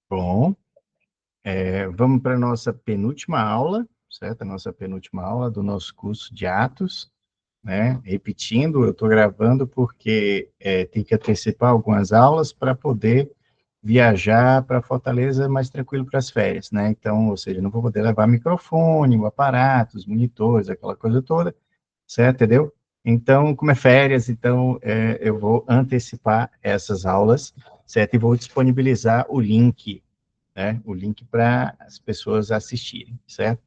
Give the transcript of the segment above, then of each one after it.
Bom, vamos para a nossa penúltima aula, certo? A nossa penúltima aula do nosso curso de Atos, né? Repetindo, eu estou gravando porque tem que antecipar algumas aulas para poder viajar para Fortaleza mais tranquilo para as férias, né? Então, ou seja, não vou poder levar microfone, o aparato, os monitores, aquela coisa toda, certo? Entendeu? Então, como é férias, então eu vou antecipar essas aulas, certo? E vou disponibilizar o link, né? O link para as pessoas assistirem, certo?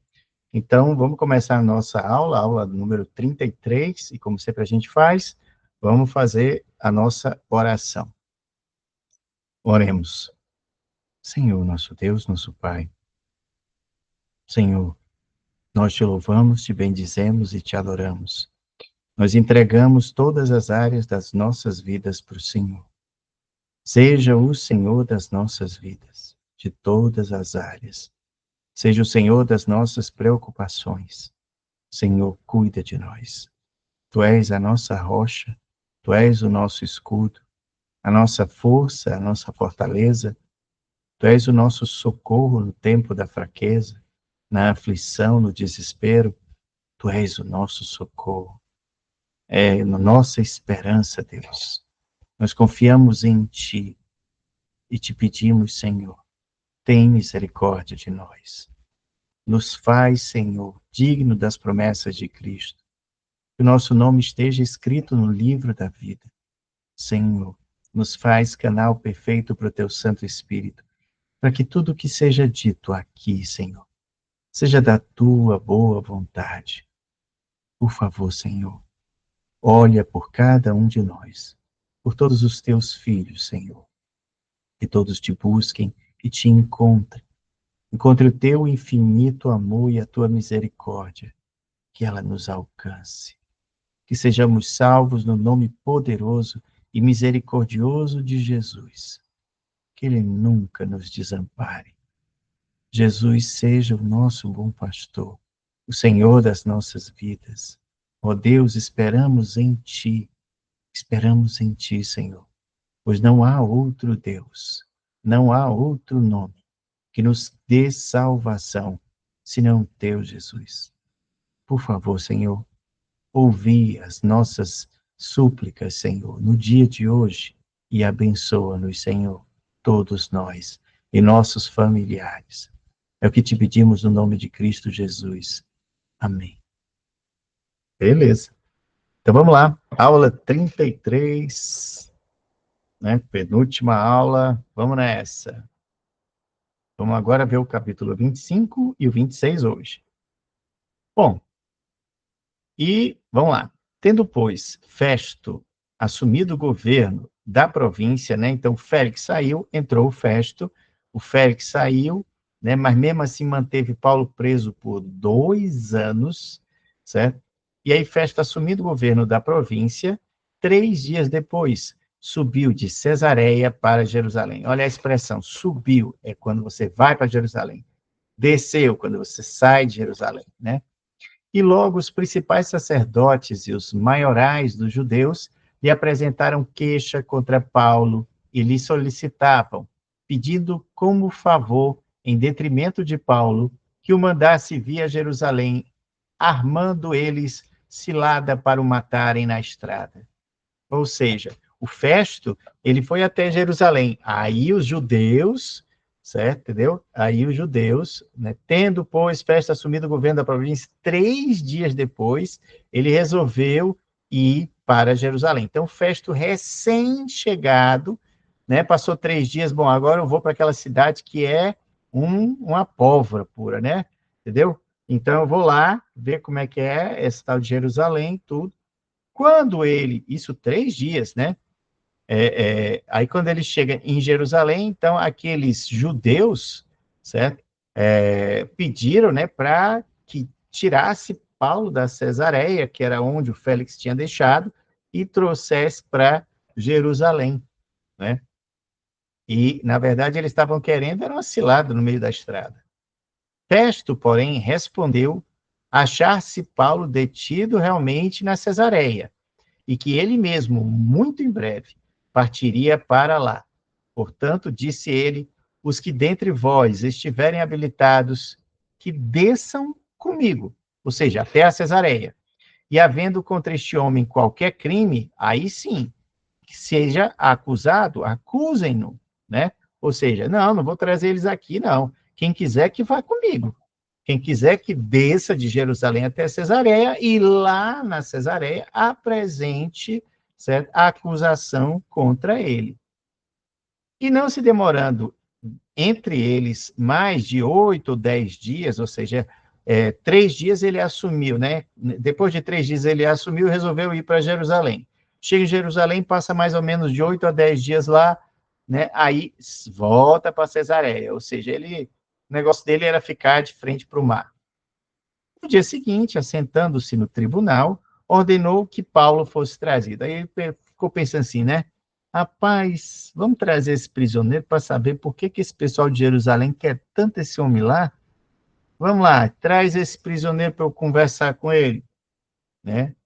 Então, vamos começar a nossa aula, aula número 33, e como sempre a gente faz, vamos fazer a nossa oração. Oremos. Senhor, nosso Deus, nosso Pai, Senhor, nós te louvamos, te bendizemos e te adoramos. Nós entregamos todas as áreas das nossas vidas para o Senhor. Seja o Senhor das nossas vidas, de todas as áreas. Seja o Senhor das nossas preocupações. Senhor, cuida de nós. Tu és a nossa rocha, tu és o nosso escudo, a nossa força, a nossa fortaleza. Tu és o nosso socorro no tempo da fraqueza, na aflição, no desespero. Tu és o nosso socorro. É a nossa esperança, Deus. Nós confiamos em Ti e te pedimos, Senhor, tem misericórdia de nós. Nos faz, Senhor, digno das promessas de Cristo. Que o nosso nome esteja escrito no livro da vida. Senhor, nos faz canal perfeito para o Teu Santo Espírito, para que tudo que seja dito aqui, Senhor, seja da Tua boa vontade. Por favor, Senhor, olha por cada um de nós, por todos os Teus filhos, Senhor, que todos te busquem e te encontrem. Encontre o Teu infinito amor e a Tua misericórdia, que ela nos alcance. Que sejamos salvos no nome poderoso e misericordioso de Jesus. Que Ele nunca nos desampare. Jesus seja o nosso bom pastor, o Senhor das nossas vidas. Ó Deus, esperamos em Ti, Senhor, pois não há outro Deus, não há outro nome que nos dê salvação, senão Teu, Jesus. Por favor, Senhor, ouvi as nossas súplicas, Senhor, no dia de hoje e abençoa-nos, Senhor, todos nós e nossos familiares. É o que te pedimos no nome de Cristo Jesus. Amém. Beleza. Então vamos lá. Aula 33, né? Penúltima aula. Vamos nessa. Vamos agora ver o capítulo 25 e o 26 hoje. Bom, e vamos lá. Tendo, pois, Festo assumido o governo da província, né? Então, Félix saiu, entrou o Félix saiu, né? Mas mesmo assim manteve Paulo preso por 2 anos, certo? E aí, Festo assumido o governo da província, 3 dias depois, subiu de Cesareia para Jerusalém. Olha a expressão, subiu, é quando você vai para Jerusalém. Desceu, quando você sai de Jerusalém, né? E logo os principais sacerdotes e os maiorais dos judeus lhe apresentaram queixa contra Paulo e lhe solicitavam, pedindo como favor, em detrimento de Paulo, que o mandasse vir a Jerusalém, armando eles cilada para o matarem na estrada. Ou seja, o Festo, ele foi até Jerusalém. Aí os judeus, certo? Entendeu? Aí os judeus, né, tendo, pois, Festo assumido o governo da província, 3 dias depois, ele resolveu ir para Jerusalém. Então, Festo recém-chegado, né, passou 3 dias, bom, agora eu vou para aquela cidade que é uma pólvora pura, né? Entendeu? Então, eu vou lá ver como é que é esse tal de Jerusalém, tudo. Quando ele, isso 3 dias, né? Aí quando ele chega em Jerusalém, então aqueles judeus, certo? Pediram, né, para que tirasse Paulo da Cesareia, que era onde o Félix tinha deixado, e trouxesse para Jerusalém, né? E, na verdade, eles estavam querendo era uma cilada no meio da estrada. Festo, porém, respondeu achar-se Paulo detido realmente na Cesareia, e que ele mesmo, muito em breve, partiria para lá. Portanto, disse ele, os que dentre vós estiverem habilitados, que desçam comigo, ou seja, até a Cesareia. E havendo contra este homem qualquer crime, aí sim, que seja acusado, acusem-no, né? Ou seja, não vou trazer eles aqui, não. Quem quiser que vá comigo. Quem quiser que desça de Jerusalém até Cesareia e lá na Cesareia apresente, certo, a acusação contra ele. E não se demorando entre eles mais de 8 ou 10 dias, ou seja, 3 dias ele assumiu, né? Depois de 3 dias ele assumiu e resolveu ir para Jerusalém. Chega em Jerusalém, passa mais ou menos de 8 a 10 dias lá, né? Aí volta para Cesareia, ou seja, o negócio dele era ficar de frente para o mar. No dia seguinte, assentando-se no tribunal, ordenou que Paulo fosse trazido. Aí ele ficou pensando assim, né? Rapaz, vamos trazer esse prisioneiro para saber por que esse pessoal de Jerusalém quer tanto esse homem lá. Vamos lá, traz esse prisioneiro para eu conversar com ele, né?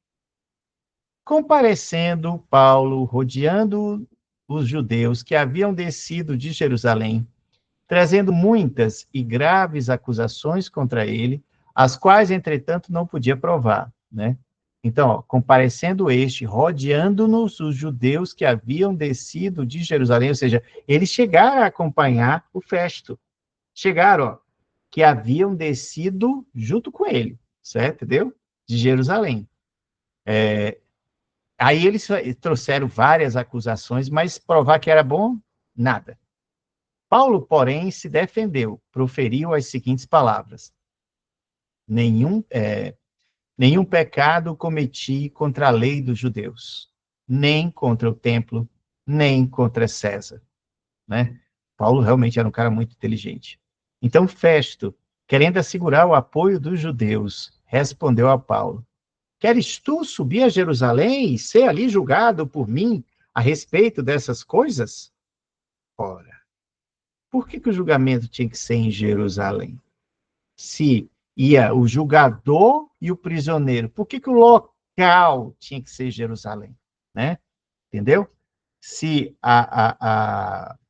Comparecendo Paulo, rodeando os judeus que haviam descido de Jerusalém, trazendo muitas e graves acusações contra ele, as quais, entretanto, não podia provar, né? Então, comparecendo este, rodeando-nos os judeus que haviam descido de Jerusalém, ou seja, eles chegaram a acompanhar o Festo, chegaram, que haviam descido junto com ele, certo? Entendeu? De Jerusalém. Aí eles trouxeram várias acusações, mas provar que era bom, nada. Paulo, porém, se defendeu, proferiu as seguintes palavras: nenhum, nenhum pecado cometi contra a lei dos judeus, nem contra o templo, nem contra César, né? Paulo realmente era um cara muito inteligente. Então, Festo, querendo assegurar o apoio dos judeus, respondeu a Paulo: queres tu subir a Jerusalém e ser ali julgado por mim a respeito dessas coisas? Ora, por que o julgamento tinha que ser em Jerusalém? Se ia o julgador e o prisioneiro, por que o local tinha que ser Jerusalém? Né? Entendeu? Se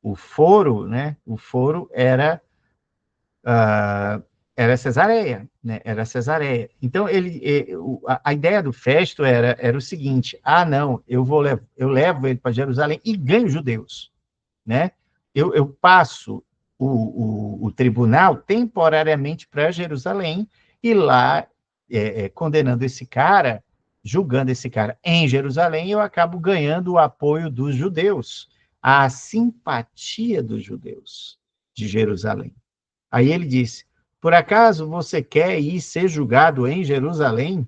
o foro, né? O foro era Cesareia, né? Era Cesareia. Então a ideia do Festo era o seguinte: não, eu levo ele para Jerusalém e ganho judeus, né? Eu passo o tribunal temporariamente para Jerusalém e lá, condenando esse cara, julgando esse cara em Jerusalém, eu acabo ganhando o apoio dos judeus, a simpatia dos judeus de Jerusalém. Aí ele disse: por acaso você quer ir ser julgado em Jerusalém?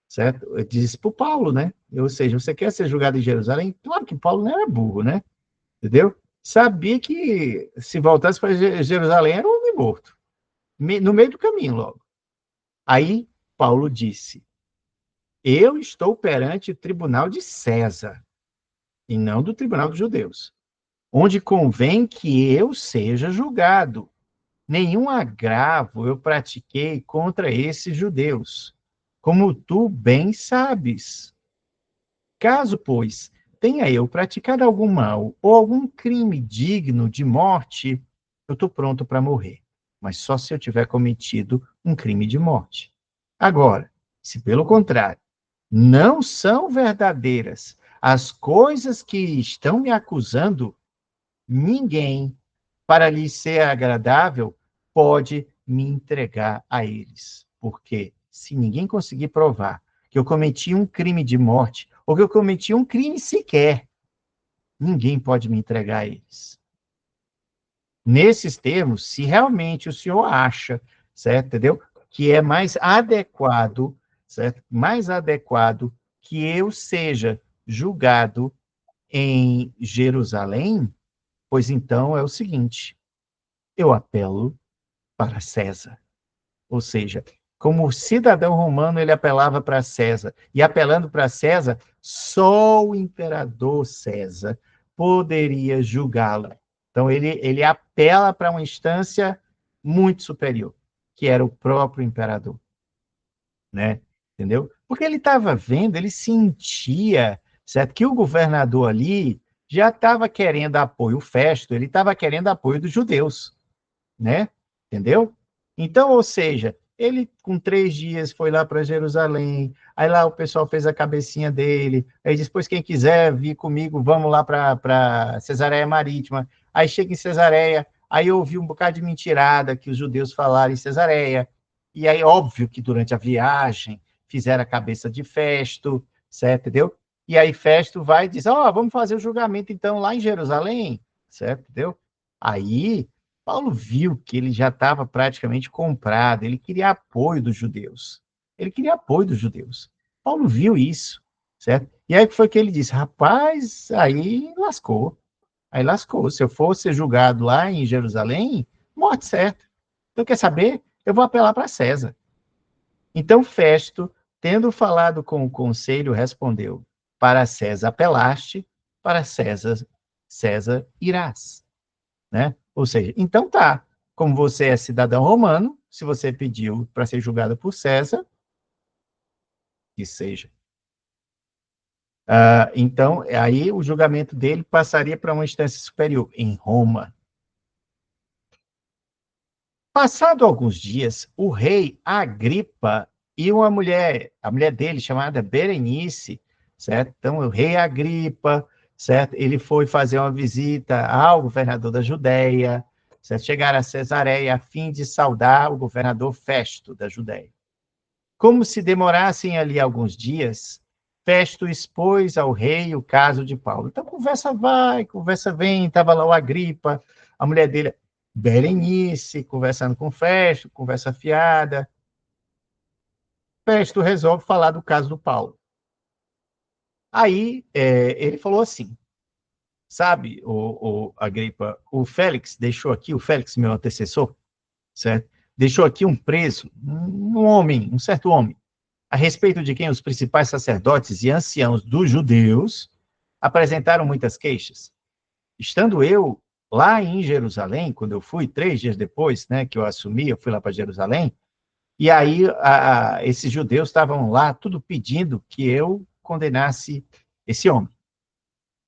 Certo? Eu disse para o Paulo, né? Ou seja, você quer ser julgado em Jerusalém? Claro que Paulo não era burro, né? Entendeu? Sabia que se voltasse para Jerusalém era um homem morto, no meio do caminho logo. Aí Paulo disse: eu estou perante o tribunal de César, e não do tribunal dos judeus, onde convém que eu seja julgado. Nenhum agravo eu pratiquei contra esses judeus, como tu bem sabes. Caso, pois, tenha eu praticado algum mal ou algum crime digno de morte, eu estou pronto para morrer, mas só se eu tiver cometido um crime de morte. Agora, se pelo contrário, não são verdadeiras as coisas que estão me acusando, ninguém, para lhe ser agradável, pode me entregar a eles. Porque se ninguém conseguir provar que eu cometi um crime de morte, ou que eu cometi um crime sequer, ninguém pode me entregar a eles. Nesses termos, se realmente o senhor acha, certo, entendeu? Que é mais adequado, certo? Mais adequado que eu seja julgado em Jerusalém, pois então é o seguinte: eu apelo para César. Ou seja, como cidadão romano, ele apelava para César. E apelando para César, só o imperador César poderia julgá-lo. Então, ele apela para uma instância muito superior, que era o próprio imperador, né? Entendeu? Porque ele estava vendo, ele sentia, certo? Que o governador ali já estava querendo apoio, o Festo, ele estava querendo apoio dos judeus, né? Entendeu? Então, ou seja, ele com 3 dias foi lá para Jerusalém, aí lá o pessoal fez a cabecinha dele, aí depois quem quiser vir comigo, vamos lá para Cesareia Marítima, aí chega em Cesareia, aí eu ouvi um bocado de mentirada que os judeus falaram em Cesareia, e aí óbvio que durante a viagem fizeram a cabeça de Festo, certo, entendeu? E aí Festo vai e diz, ó, vamos fazer o julgamento então lá em Jerusalém, certo, entendeu? Aí Paulo viu que ele já estava praticamente comprado, ele queria apoio dos judeus. Ele queria apoio dos judeus. Paulo viu isso, certo? E aí foi que ele disse: rapaz, aí lascou. Aí lascou. Se eu for ser julgado lá em Jerusalém, morte certa. Então, quer saber? Eu vou apelar para César. Então, Festo, tendo falado com o conselho, respondeu: para César apelaste, para César irás, né? Ou seja, então tá, como você é cidadão romano, se você pediu para ser julgado por César, que seja. Então, aí o julgamento dele passaria para uma instância superior, em Roma. Passado alguns dias, o rei Agripa e uma mulher, a mulher dele, chamada Berenice, certo? Então, o rei Agripa, certo? Ele foi fazer uma visita ao governador da Judéia, certo? Chegaram a Cesareia a fim de saudar o governador Festo da Judéia. Como se demorassem ali alguns dias, Festo expôs ao rei o caso de Paulo. Então, conversa vai, conversa vem, estava lá o Agripa, a mulher dele, Berenice, conversando com Festo, conversa fiada. Festo resolve falar do caso do Paulo. Aí, ele falou assim, sabe, o Agripa, o Félix deixou aqui, o Félix, meu antecessor, certo? Deixou aqui um preso, um homem, um certo homem, a respeito de quem os principais sacerdotes e anciãos dos judeus apresentaram muitas queixas. Estando eu lá em Jerusalém, quando eu fui, 3 dias depois, né, que eu assumi, eu fui lá para Jerusalém, e aí esses judeus estavam lá, tudo pedindo que eu condenasse esse homem.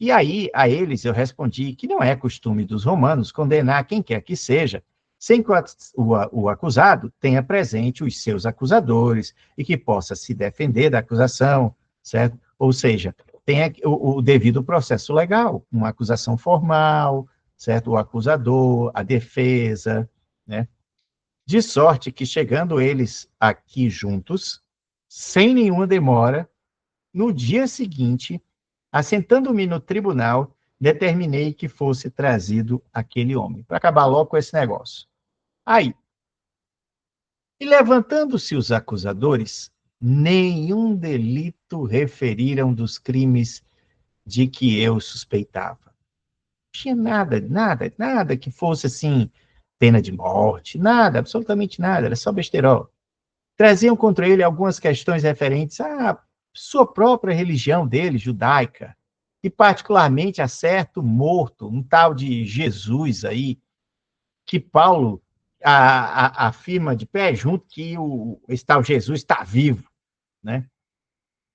E aí, a eles, eu respondi que não é costume dos romanos condenar quem quer que seja, sem que o acusado tenha presente os seus acusadores e que possa se defender da acusação, certo? Ou seja, tenha o devido processo legal, uma acusação formal, certo? O acusador, a defesa, né? De sorte que, chegando eles aqui juntos, sem nenhuma demora, no dia seguinte, assentando-me no tribunal, determinei que fosse trazido aquele homem, para acabar logo com esse negócio. Aí, e levantando-se os acusadores, nenhum delito referiram dos crimes de que eu suspeitava. Não tinha nada, nada, nada que fosse assim, pena de morte, nada, absolutamente nada, era só besterol. Traziam contra ele algumas questões referentes à sua própria religião dele, judaica, e particularmente a certo morto, um tal de Jesus aí, que Paulo afirma de pé junto que esse tal Jesus está vivo, né?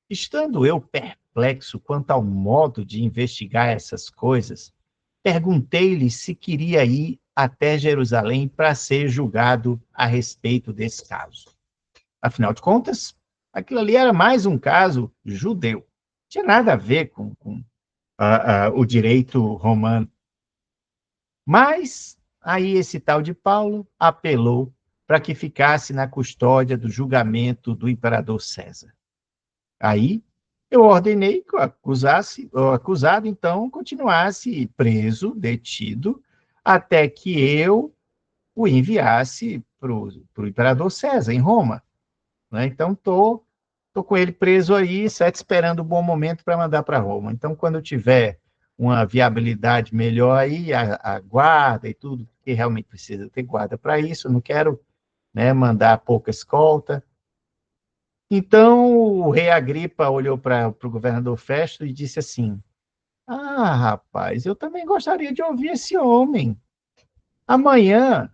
Estando eu perplexo quanto ao modo de investigar essas coisas, perguntei-lhe se queria ir até Jerusalém para ser julgado a respeito desse caso. Afinal de contas, aquilo ali era mais um caso judeu. Não tinha nada a ver com o direito romano. Mas aí esse tal de Paulo apelou para que ficasse na custódia do julgamento do imperador César. Aí eu ordenei que o acusado, então, continuasse preso, detido, até que eu o enviasse para o imperador César, em Roma. Né? Então, tô com ele preso aí, certo, esperando o bom momento para mandar para Roma. Então, quando eu tiver uma viabilidade melhor aí, a guarda e tudo, porque realmente precisa ter guarda para isso, eu não quero, né, mandar pouca escolta. Então, o rei Agripa olhou para o governador Festo e disse assim: ah, rapaz, eu também gostaria de ouvir esse homem. Amanhã,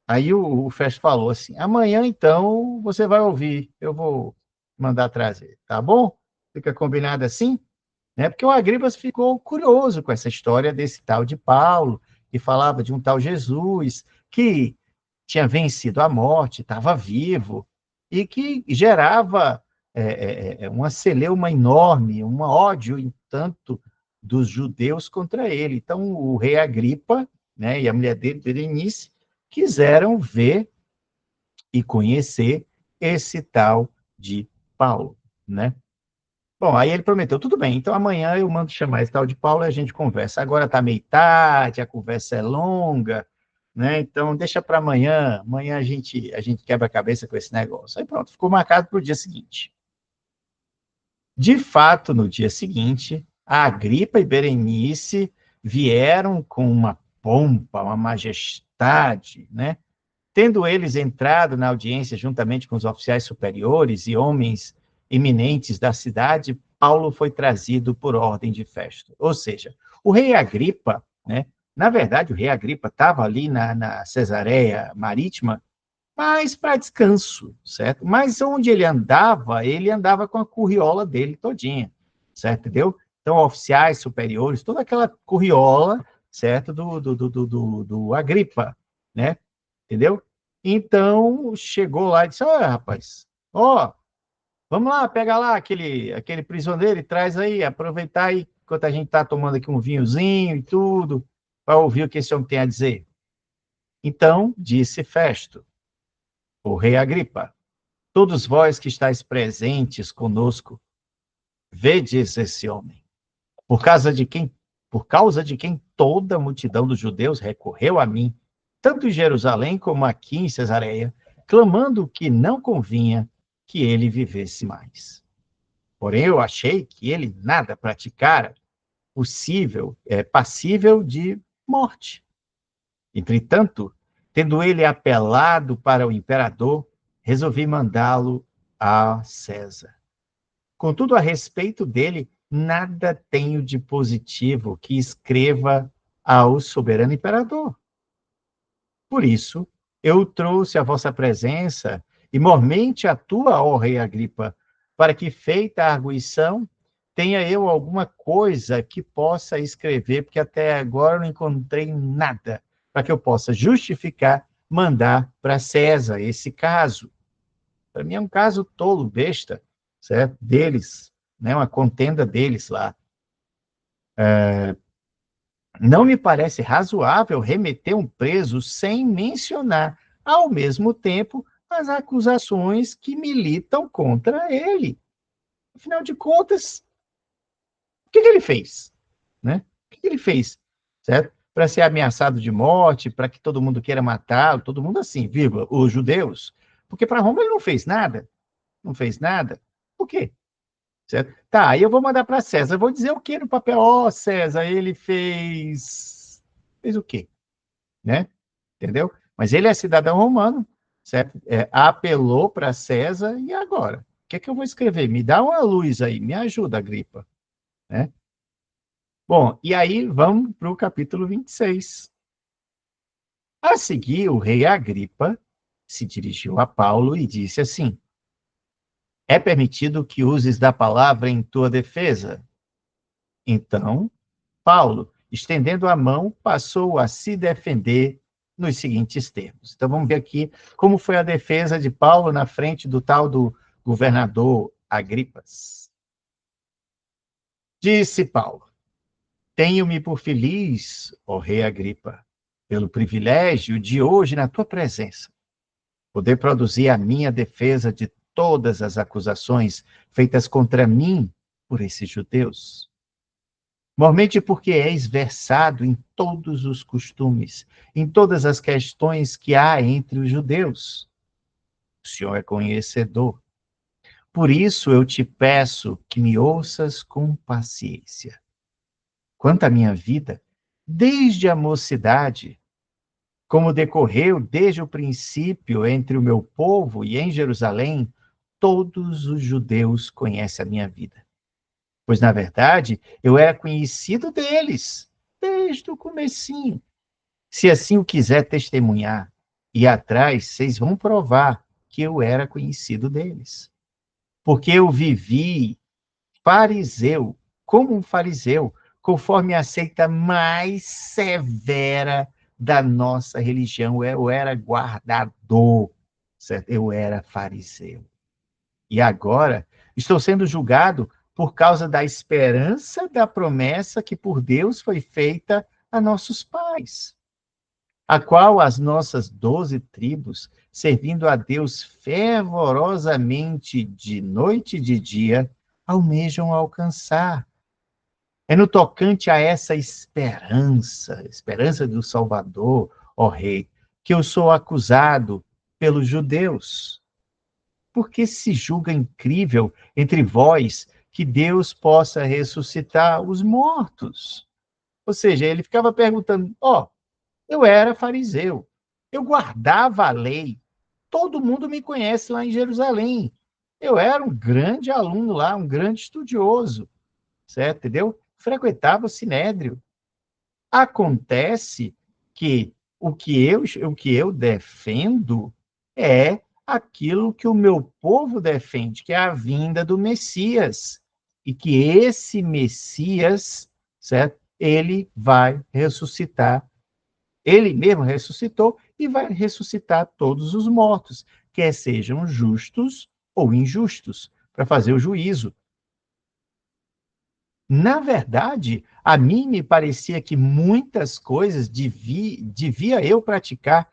aí o Festo falou assim: amanhã, então, você vai ouvir, eu vou mandar trazer, tá bom? Fica combinado assim? né? Porque o Agripas ficou curioso com essa história desse tal de Paulo, que falava de um tal Jesus, que tinha vencido a morte, estava vivo, e que gerava uma celeuma enorme, um ódio em tanto dos judeus contra ele. Então, o rei Agripa, né, e a mulher dele, Berenice, quiseram ver e conhecer esse tal de Paulo, né? Bom, aí ele prometeu, tudo bem, então amanhã eu mando chamar esse tal de Paulo e a gente conversa. Agora está meio tarde, a conversa é longa, né? Então deixa para amanhã, amanhã a gente quebra a cabeça com esse negócio. Aí pronto, ficou marcado para o dia seguinte. De fato, no dia seguinte, a Agripa e Berenice vieram com uma pompa, uma majestade, né? Tendo eles entrado na audiência juntamente com os oficiais superiores e homens eminentes da cidade, Paulo foi trazido por ordem de Festo. Ou seja, o rei Agripa, né? Na verdade, o rei Agripa estava ali na Cesareia Marítima, mas para descanso, certo? Mas onde ele andava com a curriola dele todinha, certo? Entendeu? Então, oficiais superiores, toda aquela curriola, certo? Do Agripa, né? Entendeu? Então, chegou lá e disse, ó, rapaz, ó, vamos lá, pega lá aquele prisioneiro e traz aí, aproveitar aí, enquanto a gente está tomando aqui um vinhozinho e tudo, para ouvir o que esse homem tem a dizer. Então, disse Festo, o rei Agripa, todos vós que estáis presentes conosco, vedes esse homem, por causa de quem, por causa de quem toda a multidão dos judeus recorreu a mim, tanto em Jerusalém como aqui em Cesareia, clamando que não convinha que ele vivesse mais. Porém, eu achei que ele nada praticara passível de morte. Entretanto, tendo ele apelado para o imperador, resolvi mandá-lo a César. Contudo, a respeito dele, nada tenho de positivo que escreva ao soberano imperador. Por isso, eu trouxe a vossa presença, e mormente a tua, ó rei Agripa, para que, feita a arguição, tenha eu alguma coisa que possa escrever, porque até agora não encontrei nada para que eu possa justificar, mandar para César esse caso. Para mim é um caso tolo, besta, certo? Deles, né? Uma contenda deles lá. Não me parece razoável remeter um preso sem mencionar, ao mesmo tempo, as acusações que militam contra ele. Afinal de contas, o que ele fez? Né? O que ele fez? Certo? Para ser ameaçado de morte, para que todo mundo queira matá-lo, todo mundo assim, vírgula, os judeus. Porque para Roma ele não fez nada. Não fez nada. Por quê? Certo? Tá, aí eu vou mandar para César. Eu vou dizer o quê no papel? Ó, oh, César, ele fez. Fez o quê? Né? Entendeu? Mas ele é cidadão romano, certo? Apelou para César, e agora? O que é que eu vou escrever? Me dá uma luz aí, me ajuda, Agripa. Né? Bom, e aí vamos para o capítulo 26. A seguir, o rei Agripa se dirigiu a Paulo e disse assim: é permitido que uses da palavra em tua defesa? Então, Paulo, estendendo a mão, passou a se defender nos seguintes termos. Então, vamos ver aqui como foi a defesa de Paulo na frente do tal do governador Agripas. Disse Paulo: tenho-me por feliz, ó rei Agripa, pelo privilégio de hoje, na tua presença, poder produzir a minha defesa de todas as acusações feitas contra mim por esses judeus. Mormente porque és versado em todos os costumes, em todas as questões que há entre os judeus. O Senhor é conhecedor. Por isso eu te peço que me ouças com paciência. Quanto à minha vida, desde a mocidade, como decorreu desde o princípio entre o meu povo e em Jerusalém, todos os judeus conhecem a minha vida. Pois, na verdade, eu era conhecido deles, desde o comecinho. Se assim o quiser testemunhar, e atrás vocês vão provar que eu era conhecido deles. Porque eu vivi fariseu como um fariseu, conforme a seita mais severa da nossa religião. Eu era guardador, certo? Eu era fariseu. E agora estou sendo julgado por causa da esperança da promessa que por Deus foi feita a nossos pais, a qual as nossas 12 tribos, servindo a Deus fervorosamente de noite e de dia, almejam alcançar. É no tocante a essa esperança, esperança do Salvador, ó Rei, que eu sou acusado pelos judeus. Porque se julga incrível entre vós que Deus possa ressuscitar os mortos. Ou seja, ele ficava perguntando: ó, eu era fariseu, eu guardava a lei, todo mundo me conhece lá em Jerusalém. Eu era um grande aluno lá, um grande estudioso, certo? Entendeu? Frequentava o Sinédrio. Acontece que o que eu defendo é aquilo que o meu povo defende, que é a vinda do Messias. E que esse Messias, certo? Ele vai ressuscitar. Ele mesmo ressuscitou e vai ressuscitar todos os mortos, quer sejam justos ou injustos, para fazer o juízo. Na verdade, a mim me parecia que muitas coisas devia eu praticar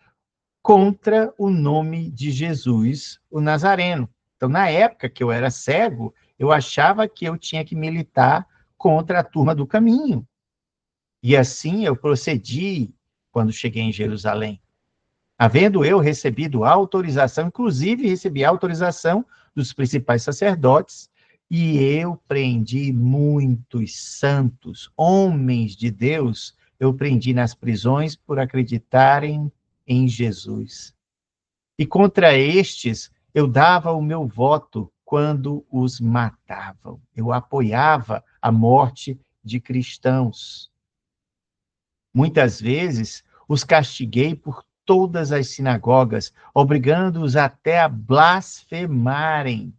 contra o nome de Jesus, o Nazareno. Então, na época que eu era cego, eu achava que eu tinha que militar contra a turma do caminho. E assim eu procedi quando cheguei em Jerusalém. Havendo eu recebido autorização, inclusive recebi autorização dos principais sacerdotes, e eu prendi muitos santos, homens de Deus, eu prendi nas prisões por acreditarem em Jesus. E contra estes eu dava o meu voto quando os matavam. Eu apoiava a morte de cristãos. Muitas vezes os castiguei por todas as sinagogas, obrigando-os até a blasfemarem.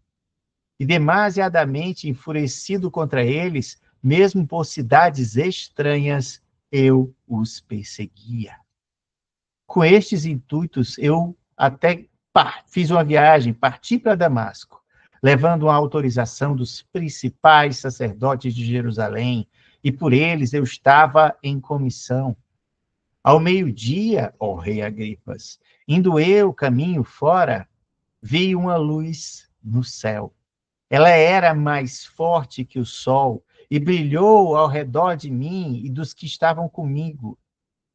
E demasiadamente enfurecido contra eles, mesmo por cidades estranhas, eu os perseguia. Com estes intuitos, eu até fiz uma viagem, parti para Damasco, levando a autorização dos principais sacerdotes de Jerusalém, e por eles eu estava em comissão. Ao meio-dia, ó rei Agripas, indo eu caminho fora, vi uma luz no céu. Ela era mais forte que o sol e brilhou ao redor de mim e dos que estavam comigo.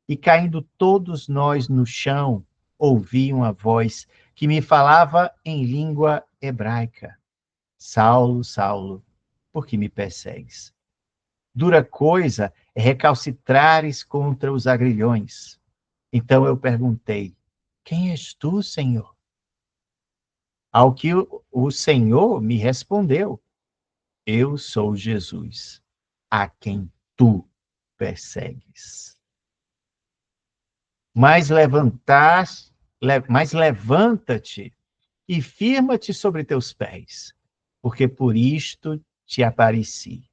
E caindo todos nós no chão, ouvi uma voz que me falava em língua hebraica: Saulo, Saulo, por que me persegues? Dura coisa é recalcitrares contra os agrilhões. Então eu perguntei: quem és tu, Senhor? Ao que o Senhor me respondeu: eu sou Jesus, a quem tu persegues. Mas levanta-te e firma-te sobre teus pés, porque por isto te apareci,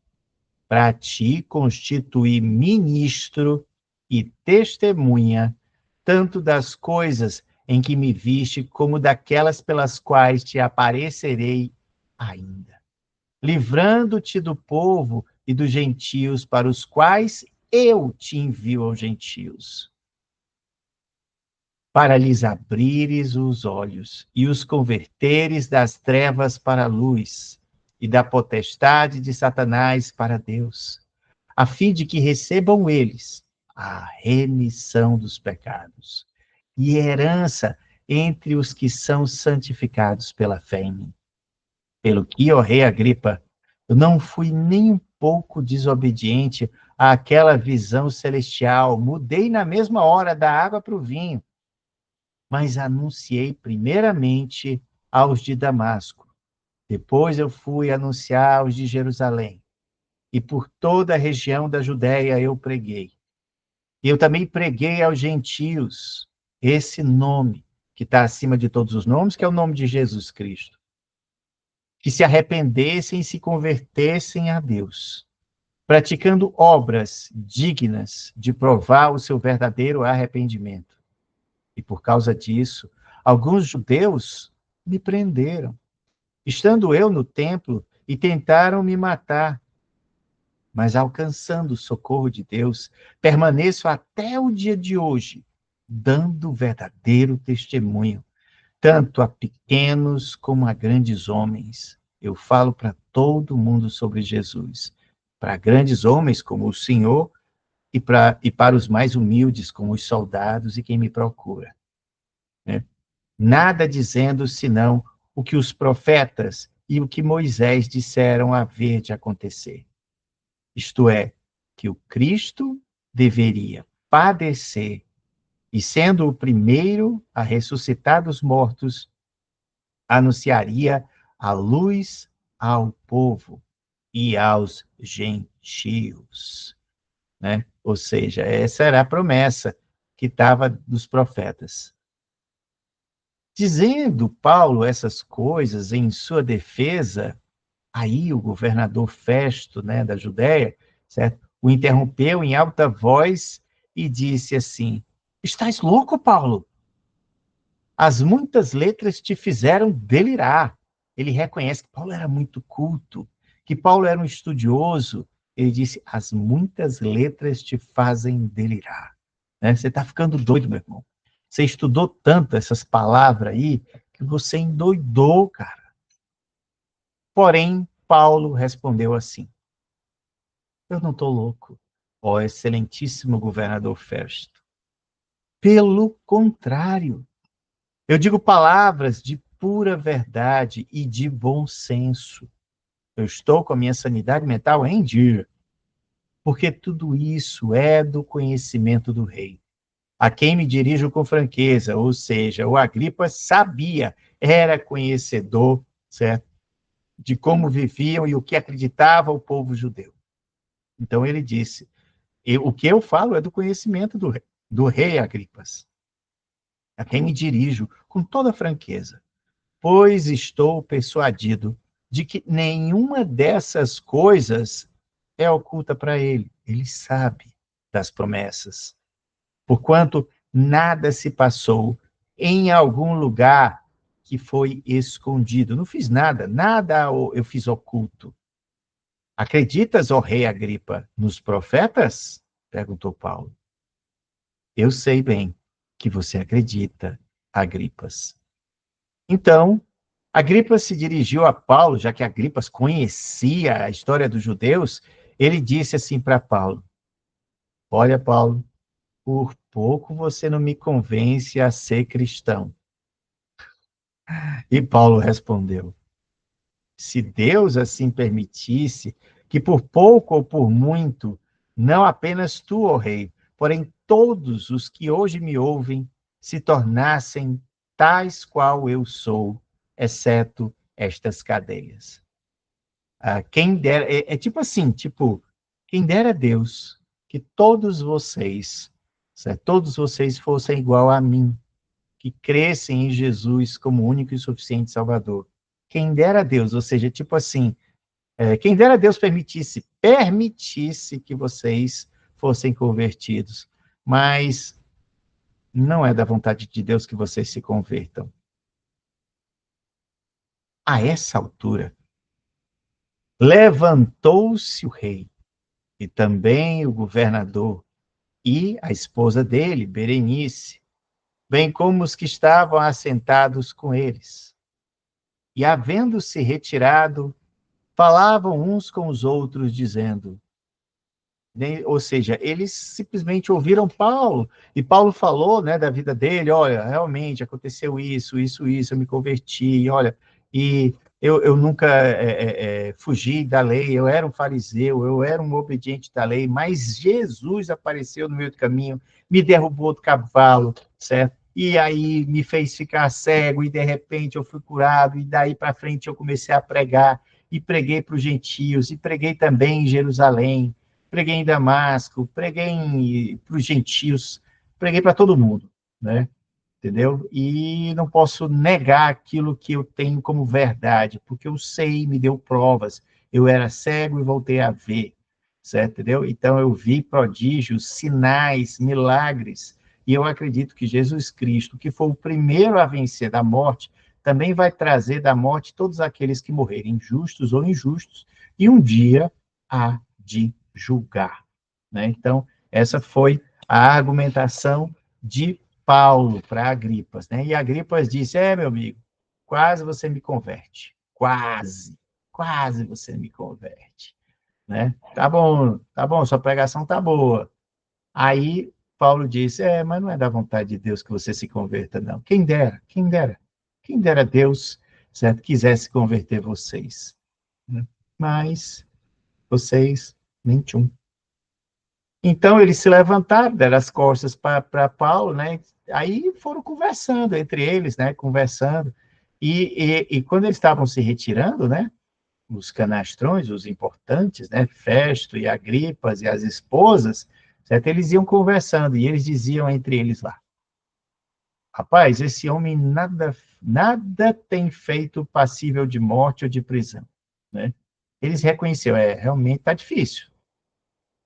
para ti constituir ministro e testemunha, tanto das coisas em que me viste, como daquelas pelas quais te aparecerei ainda, livrando-te do povo e dos gentios para os quais eu te envio aos gentios, para lhes abrires os olhos e os converteres das trevas para a luz e da potestade de Satanás para Deus, a fim de que recebam eles a remissão dos pecados e herança entre os que são santificados pela fé em mim. Pelo que, ó rei Agripa, eu não fui nem um pouco desobediente àquela visão celestial, mudei na mesma hora da água para o vinho, mas anunciei primeiramente aos de Damasco. Depois eu fui anunciar aos de Jerusalém. E por toda a região da Judéia eu preguei. E eu também preguei aos gentios esse nome, que está acima de todos os nomes, que é o nome de Jesus Cristo. Que se arrependessem e se convertessem a Deus, praticando obras dignas de provar o seu verdadeiro arrependimento. E por causa disso, alguns judeus me prenderam, estando eu no templo, e tentaram me matar. Mas alcançando o socorro de Deus, permaneço até o dia de hoje, dando verdadeiro testemunho, tanto a pequenos como a grandes homens. Eu falo para todo mundo sobre Jesus, para grandes homens como o Senhor e para os mais humildes como os soldados e quem me procura, né? Nada dizendo senão o que os profetas e o que Moisés disseram haver de acontecer. Isto é, que o Cristo deveria padecer e, sendo o primeiro a ressuscitar dos mortos, anunciaria a luz ao povo e aos gentios, né? Ou seja, essa era a promessa que estava dos profetas. Dizendo Paulo essas coisas em sua defesa, aí o governador Festo, né, da Judéia, certo? O interrompeu em alta voz e disse assim: Estás louco, Paulo? As muitas letras te fizeram delirar. Ele reconhece que Paulo era muito culto, que Paulo era um estudioso. Ele disse: As muitas letras te fazem delirar. Né? Você está ficando doido, meu irmão. Você estudou tanto essas palavras aí que você endoidou, cara. Porém, Paulo respondeu assim: Eu não estou louco, ó excelentíssimo governador Festo. Pelo contrário, eu digo palavras de pura verdade e de bom senso. Eu estou com a minha sanidade mental em dia, porque tudo isso é do conhecimento do rei, a quem me dirijo com franqueza, ou seja, o Agripa sabia, era conhecedor, certo, de como viviam e o que acreditava o povo judeu. Então ele disse: o que eu falo é do conhecimento do rei Agripas, a quem me dirijo com toda franqueza, pois estou persuadido de que nenhuma dessas coisas é oculta para ele. Ele sabe das promessas, porquanto nada se passou em algum lugar que foi escondido. Não fiz nada, nada eu fiz oculto. Acreditas, ó rei Agripa, nos profetas? Perguntou Paulo. Eu sei bem que você acredita, Agripas. Então, Agripas se dirigiu a Paulo, já que Agripas conhecia a história dos judeus, ele disse assim para Paulo: Olha, Paulo, por pouco você não me convence a ser cristão. E Paulo respondeu: Se Deus assim permitisse que por pouco ou por muito, não apenas tu, ó rei, porém todos os que hoje me ouvem, se tornassem tais qual eu sou, exceto estas cadeias. Quem dera, é tipo assim, tipo, quem dera Deus que todos vocês, certo? Todos vocês fossem igual a mim, que crescem em Jesus como único e suficiente Salvador. Quem dera Deus, ou seja, tipo assim, quem dera Deus permitisse que vocês fossem convertidos, mas não é da vontade de Deus que vocês se convertam. A essa altura, levantou-se o rei e também o governador e a esposa dele, Berenice, bem como os que estavam assentados com eles. E havendo-se retirado, falavam uns com os outros, dizendo, ou seja, eles simplesmente ouviram Paulo, e Paulo falou, né, da vida dele: olha, realmente aconteceu isso, eu me converti, olha, e eu nunca fugi da lei, eu era um fariseu, eu era um obediente da lei, mas Jesus apareceu no meio do caminho, me derrubou do cavalo, certo? E aí me fez ficar cego, e de repente eu fui curado, e daí para frente eu comecei a pregar, e preguei para os gentios, e preguei também em Jerusalém, preguei em Damasco, preguei para os gentios, preguei para todo mundo, né? Entendeu? E não posso negar aquilo que eu tenho como verdade, porque eu sei, me deu provas. Eu era cego e voltei a ver. certo? Entendeu? Então, eu vi prodígios, sinais, milagres, e eu acredito que Jesus Cristo, que foi o primeiro a vencer da morte, também vai trazer da morte todos aqueles que morrerem, justos ou injustos, e um dia há de julgar, né? Então, essa foi a argumentação de Paulo para Agripas, né? E Agripas disse: meu amigo, quase você me converte, quase você me converte, né? Tá bom, sua pregação tá boa. Aí Paulo disse: mas não é da vontade de Deus que você se converta, não. Quem dera Deus, certo, quisesse converter vocês, né? Mas vocês, nem tchum. Então, eles se levantaram, deram as costas para Paulo, né? Aí foram conversando entre eles, né? Conversando. E quando eles estavam se retirando, né? Os canastrões, os importantes, né? Festo e Agripas e as esposas, certo? Eles iam conversando e eles diziam entre eles lá: rapaz, esse homem nada tem feito passível de morte ou de prisão, né? Eles reconheceram: realmente está difícil.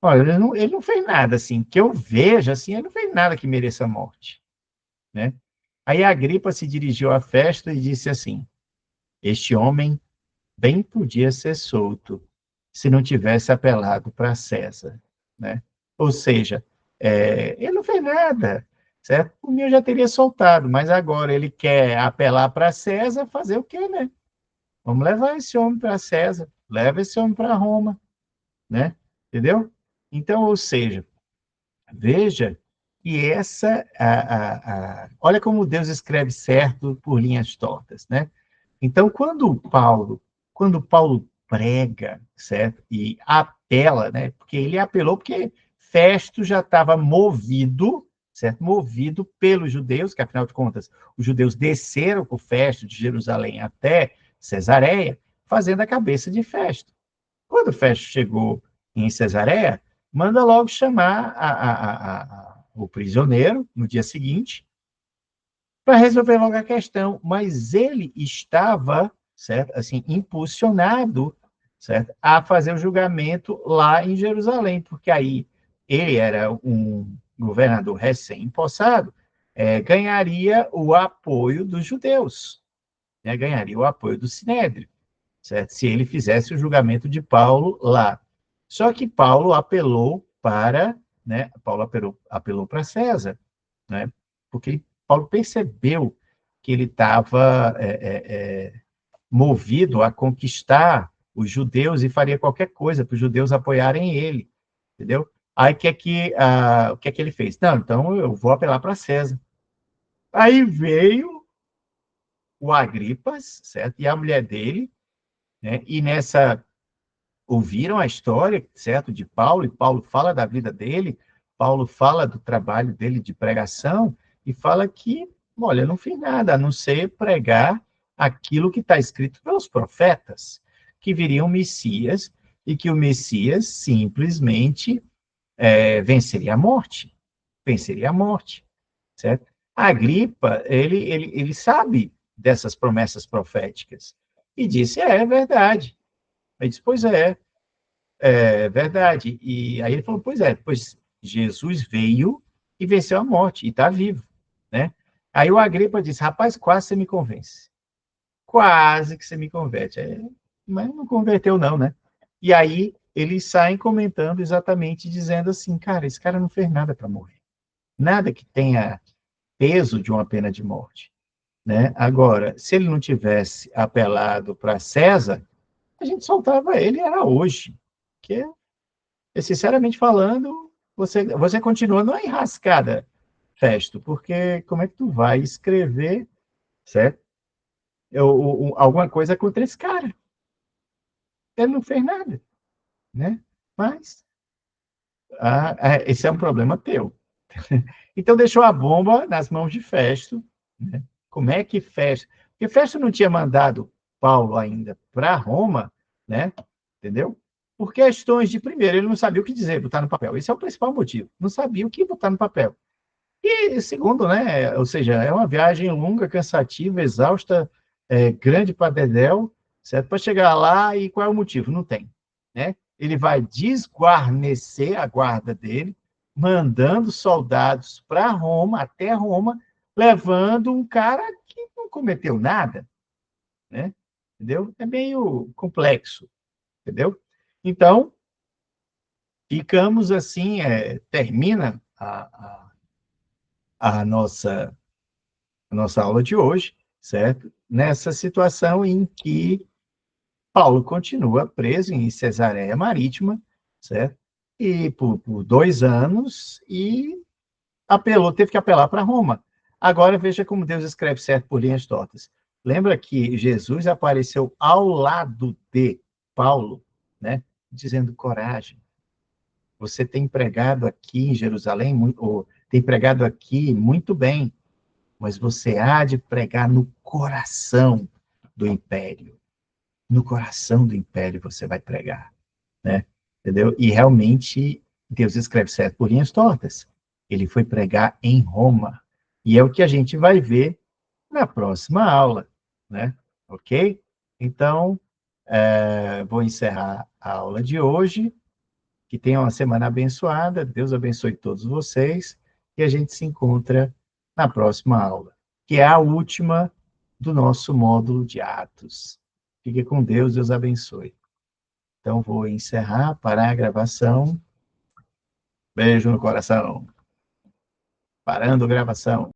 Olha, ele não fez nada, assim, que eu veja, assim, ele não fez nada que mereça morte, né? Aí a Agripa se dirigiu à festa e disse assim: este homem bem podia ser solto se não tivesse apelado para César, né? Ou seja, ele não fez nada, certo? O meu já teria soltado, mas agora ele quer apelar para César, fazer o quê, né? Vamos levar esse homem para César, leva esse homem para Roma, né? Entendeu? Então, ou seja, veja que olha como Deus escreve certo por linhas tortas, né? Então, quando Paulo prega, certo? E apela, né? Porque ele apelou porque Festo já estava movido, certo? Movido pelos judeus, que afinal de contas, os judeus desceram com Festo de Jerusalém até Cesareia, fazendo a cabeça de Festo. Quando Festo chegou em Cesareia, manda logo chamar o prisioneiro no dia seguinte para resolver logo a questão, mas ele estava, certo, assim, impulsionado, certo, a fazer o julgamento lá em Jerusalém, porque aí ele era um governador recém-impossado, ganharia o apoio dos judeus, né, ganharia o apoio do Sinédrio, certo, se ele fizesse o julgamento de Paulo lá. Só que Paulo apelou para, né, Paulo apelou para César, né, porque Paulo percebeu que ele estava movido a conquistar os judeus e faria qualquer coisa para os judeus apoiarem ele, entendeu? Aí o que é que ele fez? Não, então eu vou apelar para César. Aí veio o Agripas, certo? E a mulher dele, né? E nessa ouviram a história, certo, de Paulo, e Paulo fala da vida dele, Paulo fala do trabalho dele de pregação, e fala que, olha, eu não fiz nada, a não ser pregar aquilo que está escrito pelos profetas, que viria um Messias, e que o Messias simplesmente venceria a morte, certo? A Agripa, ele sabe dessas promessas proféticas, e disse: é verdade. Ele disse: pois é verdade. E aí ele falou: pois Jesus veio e venceu a morte, e está vivo, né? Aí o Agripa disse: rapaz, quase você me convence. Quase que você me converte. Mas não converteu não, né? E aí eles saem comentando exatamente, dizendo assim: cara, esse cara não fez nada para morrer. Nada que tenha peso de uma pena de morte, né? Agora, se ele não tivesse apelado para César, a gente soltava ele, era hoje. Que sinceramente falando, você continua numa enrascada, Festo, porque como é que tu vai escrever, certo? Alguma coisa contra esse cara? Ele não fez nada, né? Mas esse é um problema teu. Então deixou a bomba nas mãos de Festo, né? Como é que Festo... Porque Festo não tinha mandado Paulo ainda para Roma, né? Entendeu? Por questões de, primeiro, ele não sabia o que dizer, botar no papel. Esse é o principal motivo. Não sabia o que botar no papel. E segundo, né? Ou seja, é uma viagem longa, cansativa, exausta, grande para Dedéu, certo? Para chegar lá e qual é o motivo? Não tem, né? ele vai desguarnecer a guarda dele, mandando soldados para Roma, até Roma, levando um cara que não cometeu nada, né? Entendeu? É meio complexo, entendeu? Então, ficamos assim, termina a nossa aula de hoje, certo? Nessa situação em que Paulo continua preso em Cesareia Marítima, certo? E por 2 anos, e teve que apelar para Roma. Agora veja como Deus escreve certo por linhas tortas. Lembra que Jesus apareceu ao lado de Paulo, né? Dizendo coragem. Você tem pregado aqui em Jerusalém, ou tem pregado aqui muito bem, mas você há de pregar no coração do império. No coração do império você vai pregar, né? Entendeu? E realmente Deus escreve certo por linhas tortas. Ele foi pregar em Roma. E é o que a gente vai ver na próxima aula, né? Ok? Então, vou encerrar a aula de hoje. Que tenham uma semana abençoada. Deus abençoe todos vocês. E a gente se encontra na próxima aula, que é a última do nosso módulo de Atos. Fique com Deus, Deus abençoe. Então, vou encerrar, parar a gravação. Beijo no coração. Parando a gravação.